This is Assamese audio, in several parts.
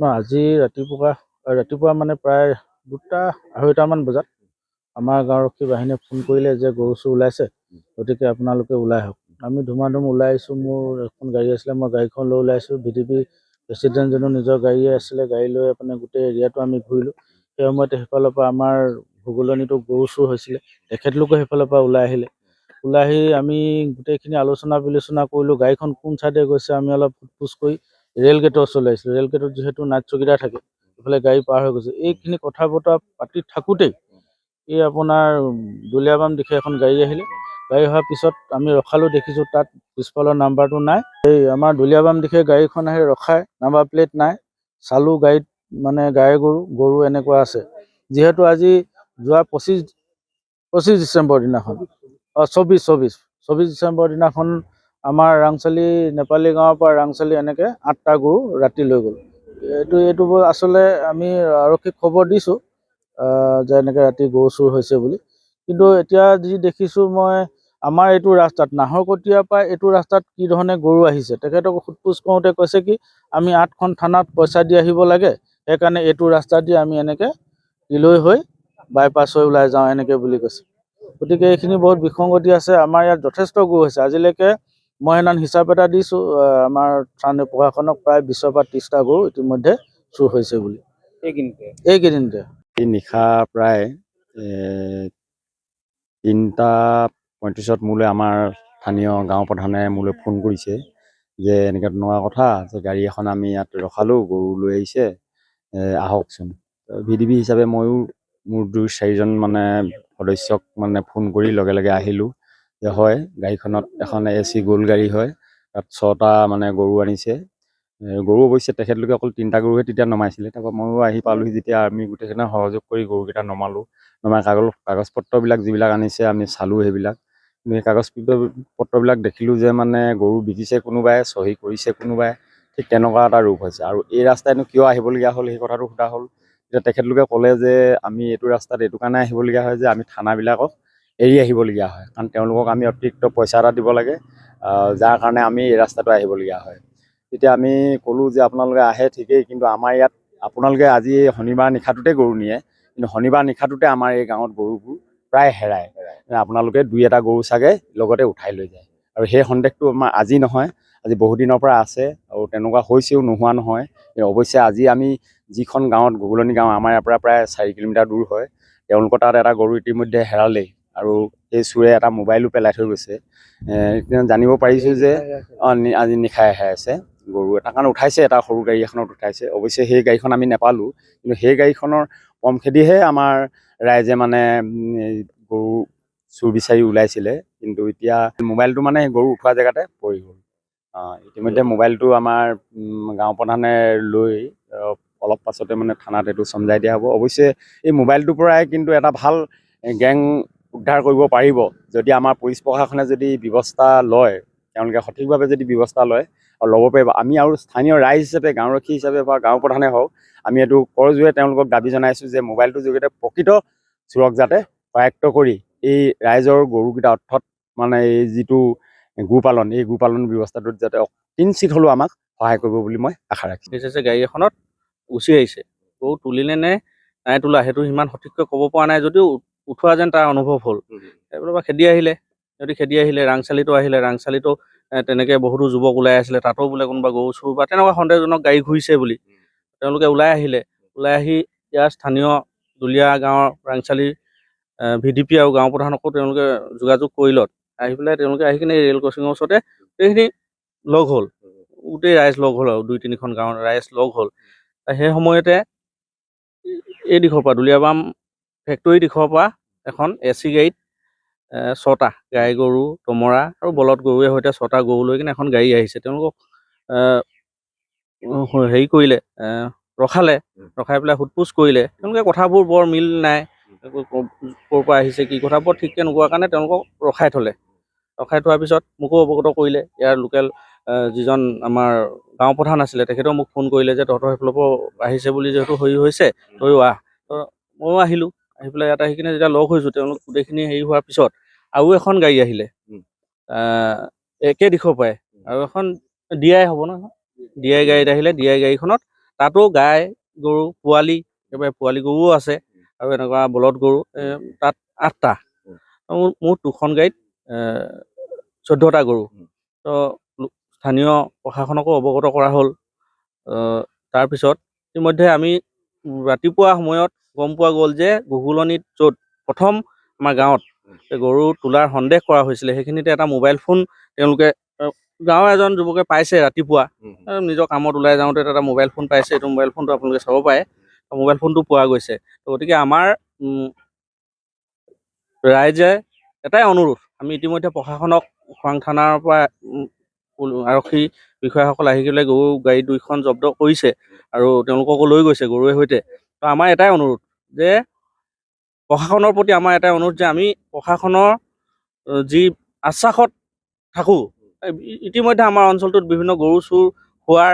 আজি ৰাতিপুৱা মানে প্ৰায় 2টা-2:30মান বজাত আমাৰ গাঁৱৰ ৰক্ষী বাহিনীয়ে ফোন কৰিলে যে গৰু চোৰ ওলাইছে, গতিকে আপোনালোকে ওলাই আহক। আমি ধুমাধুম ওলাই আহিছোঁ। মোৰ এখন গাড়ী আছিলে, মই গাড়ীখন লৈ ওলাই আহিছোঁ। ভিডিপি প্ৰেচিডেণ্টজনো নিজৰ গাড়ীয়ে আছিলে, গাড়ী লৈ গোটেই এৰিয়াটো আমি ঘূৰিলোঁ। সেই সময়তে সেইফালৰ পৰা আমাৰ ভুগুলনিতো গৰু চোৰ হৈছিলে, তেখেতলোকে সেইফালৰ পৰা ওলাই আহিলে। ওলাই আহি আমি গোটেইখিনি আলোচনা বিলোচনা কৰিলোঁ। গাড়ীখন কোন চাইডে গৈছে আমি অলপ সোধ-পোছ কৰি ৰেল গেটৰ ওচৰলৈ আহিছিলোঁ। ৰেল গেটত যিহেতু নাইট চকীদাৰ থাকে, এইফালে গাড়ী পাৰ হৈ গৈছে। এইখিনি কথা বতৰা পাতি থাকোঁতেই এই আপোনাৰ দুলীয়াবাম দিশে এখন গাড়ী আহিলে। গাড়ী অহাৰ পিছত আমি ৰখালোঁ, দেখিছোঁ তাত পিছফালৰ নাম্বাৰটো নাই। এই আমাৰ দুলীয়াবাম দিশে গাড়ীখন আহি ৰখাই, নাম্বাৰ প্লেট নাই। চালোঁ গাড়ীত গাই গৰু এনেকুৱা আছে। যিহেতু আজি যোৱা 25 ডিচেম্বৰ দিনাখন 24 ডিচেম্বৰ দিনাখন আমাৰ ৰাংচালি নেপালী গাঁৱৰ পৰা ৰাংচালি এনেকৈ 8টা গৰু ৰাতি লৈ গ'ল। এইটো আচলতে আমি আৰক্ষীক খবৰ দিছোঁ যে এনেকৈ ৰাতি গৰু চুৰ হৈছে বুলি। কিন্তু এতিয়া যি দেখিছোঁ মই, আমাৰ এইটো ৰাস্তাত নাহৰকটীয়াৰ পৰা এইটো ৰাস্তাত কি ধৰণে গৰু আহিছে, তেখেতক সোধ-পোছ কৰোঁতে কৈছে কি আমি 8খন থানাত পইচা দি আহিব লাগে, সেইকাৰণে এইটো ৰাস্তা দি আমি এনেকৈ ইলৈ হৈ বাইপাছ হৈ ওলাই যাওঁ এনেকৈ বুলি কৈছে। গতিকে এইখিনি বহুত বিসংগতি আছে। আমাৰ ইয়াত যথেষ্ট গৰু হৈছে। আজিলৈকে মই সেইদিনা হিচাপ এটা দিছোঁ আমাৰ স্থানীয় প্ৰশাসনক, প্ৰায় 20ৰ পৰা 30টা গৰু ইতিমধ্যে চুৰ হৈছে বুলি এইকেইদিনতে। নিশা প্ৰায় 3:35 মোলৈ আমাৰ স্থানীয় গাঁও প্ৰধানে মোলৈ ফোন কৰিছে যে এনেকৈ তেনেকুৱা কথা যে গাড়ী এখন আমি ইয়াত ৰখালোঁ, গৰু লৈ আহিছে, আহকচোন। ভিডিপি হিচাপে ময়ো মোৰ 2-4জন সদস্যক ফোন কৰি লগে লগে আহিলোঁ যে হয়, গাড়ীখনত এখন AC গ'ল্ড গাড়ী হয়, তাত 6টা গৰু আনিছে। গৰু অৱশ্যে তেখেতলোকে অকল 3টা গৰুহে তেতিয়া নমাইছিলে। তাৰপৰা ময়ো আহি পালোঁহি, যেতিয়া আমি গোটেইখিনি সহযোগ কৰি গৰুকেইটা নমালোঁ। নমাই কাগজ পত্ৰবিলাক যিবিলাক আনিছে আমি চালোঁ সেইবিলাক। সেই কাগজ পত্ৰবিলাক দেখিলোঁ যে গৰু বিকিছে কোনোবাই, চহী কৰিছে কোনোবাই, ঠিক তেনেকুৱা এটা ৰূপ হৈছে। আৰু এই ৰাস্তাইনো কিয় আহিবলগীয়া হ'ল সেই কথাটো সোধা হ'ল। এতিয়া তেখেতলোকে ক'লে যে আমি এইটো ৰাস্তাত এইটো কাৰণে আহিবলগীয়া হয় যে আমি থানাবিলাকক এৰি আহিবলগীয়া হয়, কাৰণ তেওঁলোকক আমি অতিৰিক্ত পইচা এটা দিব লাগে, যাৰ কাৰণে আমি এই ৰাস্তাটো আহিবলগীয়া হয়। তেতিয়া আমি ক'লোঁ যে আপোনালোকে আহে ঠিকেই, কিন্তু আমাৰ ইয়াত আপোনালোকে আজি শনিবাৰ নিশাটোতে গৰু নিয়ে, কিন্তু শনিবাৰ নিশাটোতে আমাৰ এই গাঁৱত গৰুবোৰ প্ৰায় হেৰায়। আপোনালোকে 2-এটা গৰু চাগে লগতে উঠাই লৈ যায়। আৰু সেই সন্দেহটো আমাৰ আজি নহয়, আজি বহুদিনৰ পৰা আছে, আৰু তেনেকুৱা হৈছেও, নোহোৱা নহয়। অৱশ্যে আজি আমি যিখন গাঁৱত ভুগুলনি গাঁও, আমাৰ ইয়াৰ পৰা প্ৰায় 4 কিলোমিটাৰ দূৰ হয়, তেওঁলোকৰ তাত এটা গৰু ইতিমধ্যে হেৰালেই, আৰু সেই চোৰে এটা মোবাইলো পেলাই থৈ গৈছে। জানিব পাৰিছোঁ যে আজি নিশাই হেৰাইছে গৰু এটা, কাৰণ উঠাইছে এটা সৰু গাড়ী এখনত উঠাইছে। অৱশ্যে সেই গাড়ীখন আমি নাপালোঁ, কিন্তু সেই গাড়ীখনৰ পমখেদিহে আমাৰ ৰাইজে গৰু চুৰ বিচাৰি ওলাইছিলে। কিন্তু এতিয়া মোবাইলটো গৰু উঠোৱা জেগাতে পৰি গ'ল। ইতিমধ্যে মোবাইলটো আমাৰ গাঁও প্ৰধানে লৈ অলপ পাছতে থানাত এইটো চমজাই দিয়া হ'ব। অৱশ্যে এই মোবাইলটোৰ পৰাই কিন্তু এটা ভাল গেং উদ্ধাৰ কৰিব পাৰিব, যদি আমাৰ পুলিচ প্ৰশাসনে যদি ব্যৱস্থা লয়, তেওঁলোকে সঠিকভাৱে যদি ব্যৱস্থা লয় আৰু ল'ব পাৰিব। আমি আৰু স্থানীয় ৰাইজ হিচাপে, গাঁওৰক্ষী হিচাপে বা গাঁও প্ৰধানে হওক, আমি এইটো কৰজোৰে তেওঁলোকক দাবী জনাইছোঁ যে মোবাইলটোৰ জৰিয়তে প্ৰকৃত চোৰক যাতে কৰায়ত্ব কৰি এই ৰাইজৰ গৰুকেইটা, অৰ্থাৎ এই যিটো গোপালন, এই গোপালন ব্যৱস্থাটোত যাতে কিঞ্চিত হ'লেও আমাক সহায় কৰিব বুলি মই আশা ৰাখিছোঁ। গাড়ী এখনত গুচি আহিছে, গৰু তুলিলে নে নাই তোলা সেইটো সিমান সঠিককৈ ক'ব পৰা নাই, যদিও উঠোৱা যেন তাৰ অনুভৱ হ'ল। সেইফালৰ পৰা খেদি আহিলে, ৰাংচালিতো আহিলে। ৰাংচালিতো তেনেকৈ বহুতো যুৱক ওলাই আছিলে, তাতো বোলে কোনোবা গৰু চুৰ বা তেনেকুৱা সন্দেহজনক গাড়ী ঘূৰিছে বুলি তেওঁলোকে ওলাই আহিলে। ওলাই আহি ইয়াৰ স্থানীয় দুলীয়া গাঁৱৰ ৰাংচালি ভিডিপি আৰু গাঁও প্ৰধানকো তেওঁলোকে যোগাযোগ কৰিলত, আহি পেলাই তেওঁলোকে আহি কিনে ৰেল ক্ৰচিঙৰ ওচৰতে গোটেইখিনি লগ হ'ল, গোটেই ৰাইজ লগ হ'ল, আৰু 2-3খন গাঁৱৰ ৰাইজ লগ হ'ল। সেই সময়তে এই দিশৰ পৰা, দুলীয়াবাম ফেক্টৰী দিশৰ পৰা এখন AC গাড়ীত 6টা গাই গৰু, দমৰা আৰু বলদ গৰুৰে সৈতে 6টা গৰু লৈ কিনে এখন গাড়ী আহিছে। তেওঁলোকক হেৰি কৰিলে, ৰখাই পেলাই সোধ-পোছ কৰিলে। তেওঁলোকে কথাবোৰ বৰ মিল নাই, ক'ৰ পৰা আহিছে, কি কথা বৰ ঠিককৈ নোকোৱাৰ কাৰণে তেওঁলোকক ৰখাই থ'লে। ৰখাই থোৱাৰ পিছত মোকো অৱগত কৰিলে, ইয়াৰ লোকেল যিজন আমাৰ গাঁও প্ৰধান আছিলে, তেখেতেও মোক ফোন কৰিলে যে তহঁতৰ সেইফালৰ পৰা আহিছে বুলি যিহেতু হেৰি হৈছে, তয়ো আহ। ময়ো আহিলোঁ। আহি পেলাই ইয়াত আহি কিনে যেতিয়া লগ হৈছোঁ, তেওঁলোক গোটেইখিনি হেৰি হোৱাৰ পিছত আৰু এখন গাড়ী আহিলে একে দিশৰ পৰাই, আৰু এখন DI হ'ব নহয়, DI গাড়ীত আহিলে। DI গাড়ীখনত তাতো গাই গৰু পোৱালি একেবাৰে পোৱালি গৰুও আছে আৰু এনেকুৱা বলদ গৰু তাত 8টা মুঠ 2খন গাড়ীত 14টা গৰু। তো স্থানীয় প্ৰশাসনকো অৱগত কৰা হ'ল। তাৰপিছত ইতিমধ্যে আমি ৰাতিপুৱা সময়ত গম পোৱা গ'ল যে ঘুগুলনিত য'ত প্ৰথম আমাৰ গাঁৱত গৰু তোলাৰ সন্দেহ কৰা হৈছিলে সেইখিনিতে এটা মোবাইল ফোন তেওঁলোকে গাঁৱৰ এজন যুৱকে পাইছে ৰাতিপুৱা নিজৰ কামত ওলাই যাওঁতে এটা মোবাইল ফোন পাইছে। এইটো মোবাইল ফোনটো আপোনালোকে চাব পাৰে। মোবাইল ফোনটো পোৱা গৈছে। তো গতিকে আমাৰ ৰাইজে এটাই অনুৰোধ, আমি ইতিমধ্যে প্ৰশাসনক খোৱাং থানাৰ পৰা আৰক্ষী বিষয়াসকল আহি গ'লে গৰু গাড়ী 2খন জব্দ কৰিছে আৰু তেওঁলোককো লৈ গৈছে গৰুৱে সৈতে। তো আমাৰ এটাই অনুৰোধ যে প্ৰশাসনৰ প্ৰতি আমাৰ এটাই অনুৰোধ যে আমি প্ৰশাসনৰ যি আশ্বাসত থাকোঁ, ইতিমধ্যে আমাৰ অঞ্চলটোত বিভিন্ন গৰু চুৰ হোৱাৰ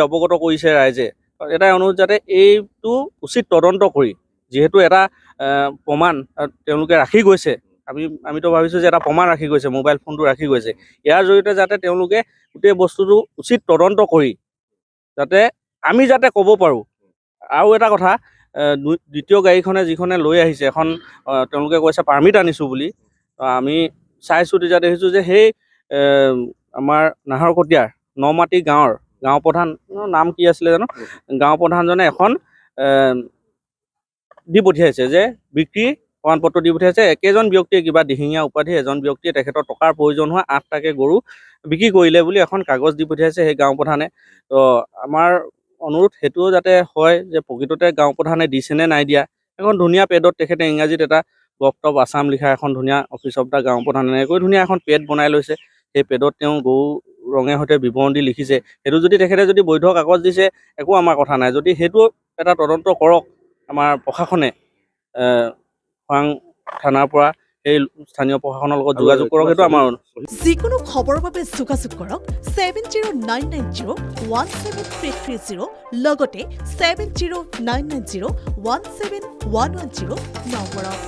অৱগত কৰিছে ৰাইজে। এটাই অনুৰোধ যাতে এইটো উচিত তদন্ত কৰি, যিহেতু এটা প্ৰমাণ তেওঁলোকে ৰাখি গৈছে, আমিতো ভাবিছোঁ যে এটা প্ৰমাণ ৰাখি গৈছে, মোবাইল ফোনটো ৰাখি গৈছে। ইয়াৰ জৰিয়তে যাতে তেওঁলোকে গোটেই বস্তুটো উচিত তদন্ত কৰি যাতে আমি যাতে ক'ব পাৰোঁ। আৰু এটা কথা, দ্বিতীয় গাড়ীখনে যিখনে লৈ আহিছে এখন তেওঁলোকে কৈছে পাৰ্মিট আনিছোঁ বুলি। আমি চাইছোঁ তেতিয়া দেখিছোঁ যে সেই আমাৰ নাহৰকটীয়াৰ নমাটি গাঁৱৰ গাঁও প্ৰধান নাম কি আছিলে জানো, গাঁও প্ৰধানজনে এখন দি পঠিয়াইছে যে বিক্ৰী প্ৰমাণপত্ৰ দি পঠিয়াইছে। একেজন ব্যক্তিয়ে কিবা দিহিঙীয়া উপাধি এজন ব্যক্তিয়ে তেখেতৰ টকাৰ প্ৰয়োজন হোৱা 8টাকে গৰু বিক্ৰী কৰিলে বুলি এখন কাগজ দি পঠিয়াইছে সেই গাঁও প্ৰধানে। তো আমাৰ অনুৰোধ সেইটোও যাতে হয় যে প্ৰকৃততে গাঁও প্ৰধানে দিছেনে নাই দিয়া। এখন ধুনীয়া পেডত তেখেতে ইংৰাজীত এটা গভট অফ আছাম লিখা এখন ধুনীয়া অফিচ অফ দ্য গাঁও প্ৰধান এনেকৈ ধুনীয়া এখন পেড বনাই লৈছে। সেই পেডত তেওঁ গৰু ৰঙে সৈতে বিৱৰণ দি লিখিছে। সেইটো যদি তেখেতে যদি বৈধ কাগজ দিছে একো আমাৰ কথা নাই। যদি সেইটো এটা তদন্ত কৰক আমাৰ প্ৰশাসনে, খোৱাং থানাৰ পৰা সেই স্থানীয় প্ৰশাসনৰ লগত যোগাযোগ কৰক, সেইটো আমাৰ যিকোনো খবৰৰ বাবে যোগাযোগ কৰক 7099017330 লগতে 7099017110 নম্বৰত।